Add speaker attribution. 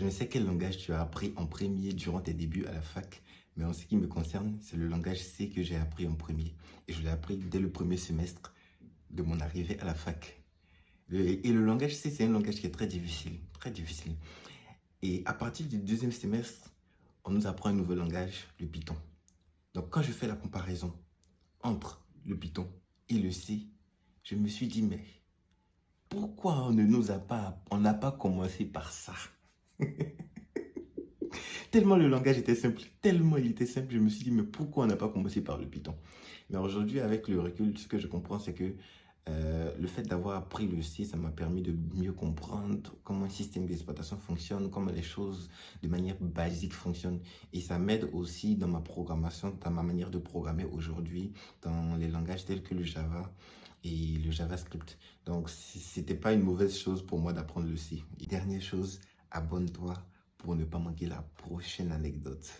Speaker 1: Je ne sais quel langage tu as appris en premier durant tes débuts à la fac, mais en ce qui me concerne, c'est le langage C que j'ai appris en premier. Et je l'ai appris dès le premier semestre de mon arrivée à la fac. Et le langage C, c'est un langage qui est très difficile, très difficile. Et à partir du deuxième semestre, on nous apprend un nouveau langage, le Python. Donc quand je fais la comparaison entre le Python et le C, je me suis dit, mais pourquoi on n'a pas commencé par ça? Tellement le langage était simple, tellement il était simple, je me suis dit, mais pourquoi on n'a pas commencé par le Python? Mais aujourd'hui, avec le recul, ce que je comprends, c'est que le fait d'avoir appris le C, ça m'a permis de mieux comprendre comment un système d'exploitation fonctionne, comment les choses de manière basique fonctionnent. Et ça m'aide aussi dans ma programmation, dans ma manière de programmer aujourd'hui, dans les langages tels que le Java et le JavaScript. Donc, c'était pas une mauvaise chose pour moi d'apprendre le C. Et dernière chose, abonne-toi pour ne pas manquer la prochaine anecdote.